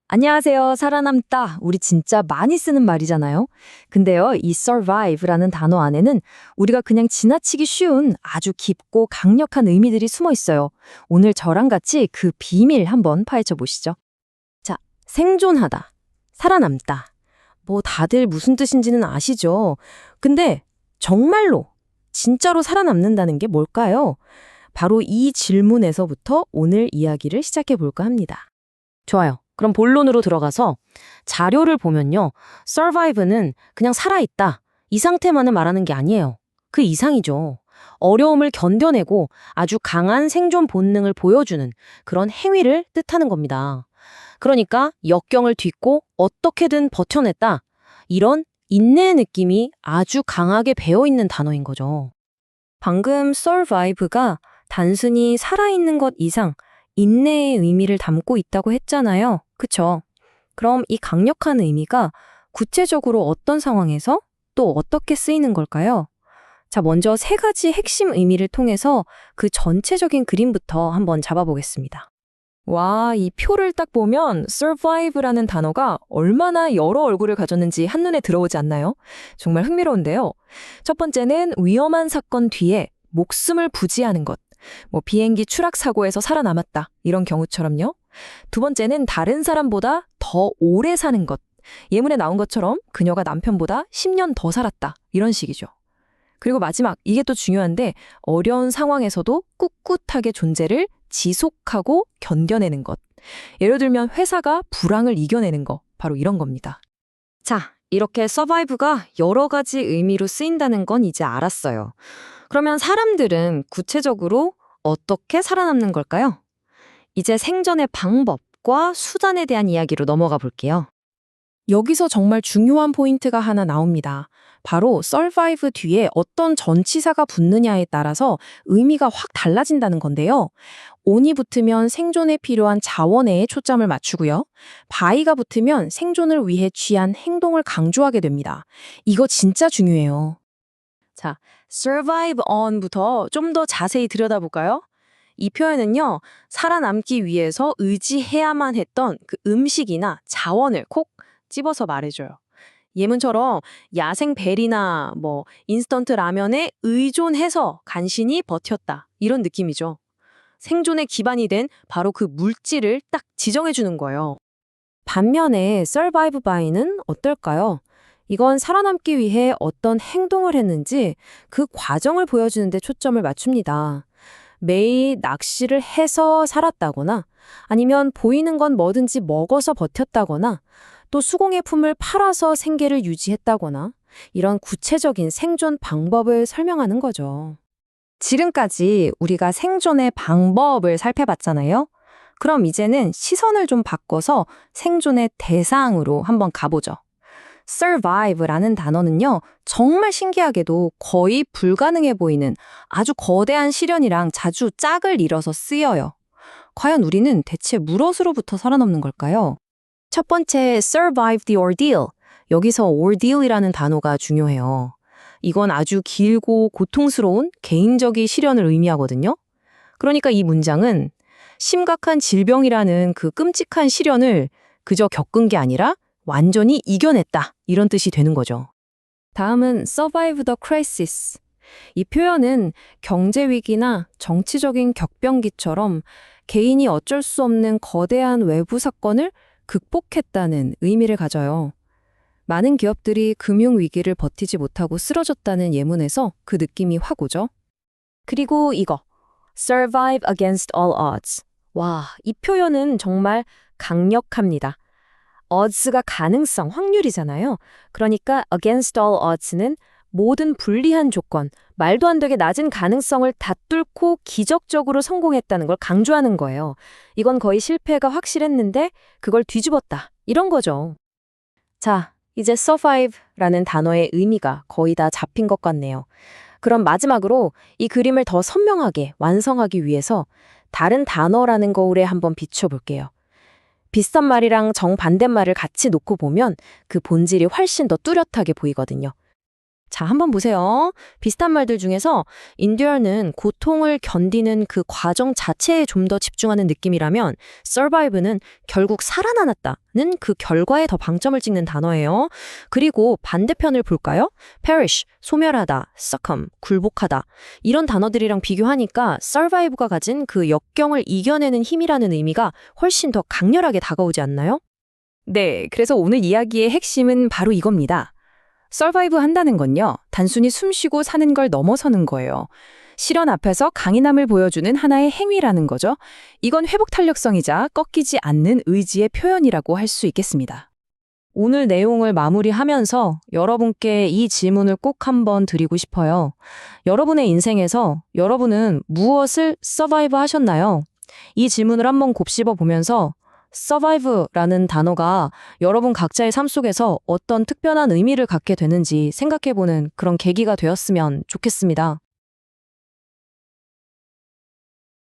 안녕하세요. 살아남다. 우리 진짜 많이 쓰는 말이잖아요. 근데요, 이 survive라는 단어 안에는 우리가 그냥 지나치기 쉬운 아주 깊고 강력한 의미들이 숨어 있어요. 오늘 저랑 같이 그 비밀 한번 파헤쳐 보시죠. 자, 생존하다, 살아남다. 뭐 다들 무슨 뜻인지는 아시죠? 근데 정말로, 진짜로 살아남는다는 게 뭘까요? 바로 이 질문에서부터 오늘 이야기를 시작해 볼까 합니다. 좋아요. 그럼 본론으로 들어가서 자료를 보면요. survive는 그냥 살아있다. 이 상태만을 말하는 게 아니에요. 그 이상이죠. 어려움을 견뎌내고 아주 강한 생존 본능을 보여주는 그런 행위를 뜻하는 겁니다. 그러니까 역경을 딛고 어떻게든 버텨냈다. 이런 인내의 느낌이 아주 강하게 배어있는 단어인 거죠. 방금 survive가 단순히 살아있는 것 이상 인내의 의미를 담고 있다고 했잖아요. 그쵸? 그럼 이 강력한 의미가 구체적으로 어떤 상황에서 또 어떻게 쓰이는 걸까요? 자, 먼저 세 가지 핵심 의미를 통해서 그 전체적인 그림부터 한번 잡아보겠습니다. 와, 이 표를 딱 보면 survive라는 단어가 얼마나 여러 얼굴을 가졌는지 한눈에 들어오지 않나요? 정말 흥미로운데요. 첫 번째는 위험한 사건 뒤에 목숨을 부지하는 것. 뭐 비행기 추락 사고에서 살아남았다. 이런 경우처럼요. 두 번째는 다른 사람보다 더 오래 사는 것. 예문에 나온 것처럼 그녀가 남편보다 10년 더 살았다. 이런 식이죠. 그리고 마지막, 이게 또 중요한데 어려운 상황에서도 꿋꿋하게 존재를 지속하고 견뎌내는 것. 예를 들면 회사가 불황을 이겨내는 거. 바로 이런 겁니다. 자, 이렇게 survive가 여러 가지 의미로 쓰인다는 건 이제 알았어요. 그러면 사람들은 구체적으로 어떻게 살아남는 걸까요? 이제 생존의 방법과 수단에 대한 이야기로 넘어가 볼게요. 여기서 정말 중요한 포인트가 하나 나옵니다. 바로 survive 뒤에 어떤 전치사가 붙느냐에 따라서 의미가 확 달라진다는 건데요. on이 붙으면 생존에 필요한 자원에 초점을 맞추고요. by가 붙으면 생존을 위해 취한 행동을 강조하게 됩니다. 이거 진짜 중요해요. 자, survive on부터 좀 더 자세히 들여다볼까요? 이 표현은요, 살아남기 위해서 의지해야만 했던 그 음식이나 자원을 콕 집어서 말해줘요. 예문처럼 야생 벨이나 뭐 인스턴트 라면에 의존해서 간신히 버텼다. 이런 느낌이죠. 생존의 기반이 된 바로 그 물질을 딱 지정해주는 거예요. 반면에 survive by는 어떨까요? 이건 살아남기 위해 어떤 행동을 했는지 그 과정을 보여주는 데 초점을 맞춥니다. 매일 낚시를 해서 살았다거나 아니면 보이는 건 뭐든지 먹어서 버텼다거나 또 수공예 품을 팔아서 생계를 유지했다거나 이런 구체적인 생존 방법을 설명하는 거죠. 지금까지 우리가 생존의 방법을 살펴봤잖아요. 그럼 이제는 시선을 좀 바꿔서 생존의 대상으로 한번 가보죠. survive라는 단어는요, 정말 신기하게도 거의 불가능해 보이는 아주 거대한 시련이랑 자주 짝을 이뤄서 쓰여요. 과연 우리는 대체 무엇으로부터 살아남는 걸까요? 첫 번째, survive the ordeal. 여기서 ordeal이라는 단어가 중요해요. 이건 아주 길고 고통스러운 개인적인 시련을 의미하거든요. 그러니까 이 문장은 심각한 질병이라는 그 끔찍한 시련을 그저 겪은 게 아니라 완전히 이겨냈다. 이런 뜻이 되는 거죠. 다음은 survive the crisis. 이 표현은 경제 위기나 정치적인 격변기처럼 개인이 어쩔 수 없는 거대한 외부 사건을 극복했다는 의미를 가져요. 많은 기업들이 금융 위기를 버티지 못하고 쓰러졌다는 예문에서 그 느낌이 확 오죠. 그리고 이거, survive against all odds. 와, 이 표현은 정말 강력합니다. odds가 가능성, 확률이잖아요. 그러니까 against all odds는 모든 불리한 조건, 말도 안 되게 낮은 가능성을 다 뚫고 기적적으로 성공했다는 걸 강조하는 거예요. 이건 거의 실패가 확실했는데 그걸 뒤집었다. 이런 거죠. 자, 이제 survive라는 단어의 의미가 거의 다 잡힌 것 같네요. 그럼 마지막으로 이 그림을 더 선명하게 완성하기 위해서 다른 단어라는 거울에 한번 비춰볼게요. 비슷한 말이랑 정반대말을 같이 놓고 보면 그 본질이 훨씬 더 뚜렷하게 보이거든요. 자, 한번 보세요. 비슷한 말들 중에서 endure는 고통을 견디는 그 과정 자체에 좀 더 집중하는 느낌이라면 survive는 결국 살아남았다는 그 결과에 더 방점을 찍는 단어예요. 그리고 반대편을 볼까요? perish, 소멸하다, succumb, 굴복하다. 이런 단어들이랑 비교하니까 survive가 가진 그 역경을 이겨내는 힘이라는 의미가 훨씬 더 강렬하게 다가오지 않나요? 네, 그래서 오늘 이야기의 핵심은 바로 이겁니다. 서바이브 한다는 건요, 단순히 숨쉬고 사는 걸 넘어서는 거예요. 실현 앞에서 강인함을 보여주는 하나의 행위라는 거죠. 이건 회복 탄력성이자 꺾이지 않는 의지의 표현이라고 할 수 있겠습니다. 오늘 내용을 마무리하면서 여러분께 이 질문을 꼭 한번 드리고 싶어요. 여러분의 인생에서 여러분은 무엇을 서바이브 하셨나요? 이 질문을 한번 곱씹어 보면서 survive라는 단어가 여러분 각자의 삶 속에서 어떤 특별한 의미를 갖게 되는지 생각해보는 그런 계기가 되었으면 좋겠습니다.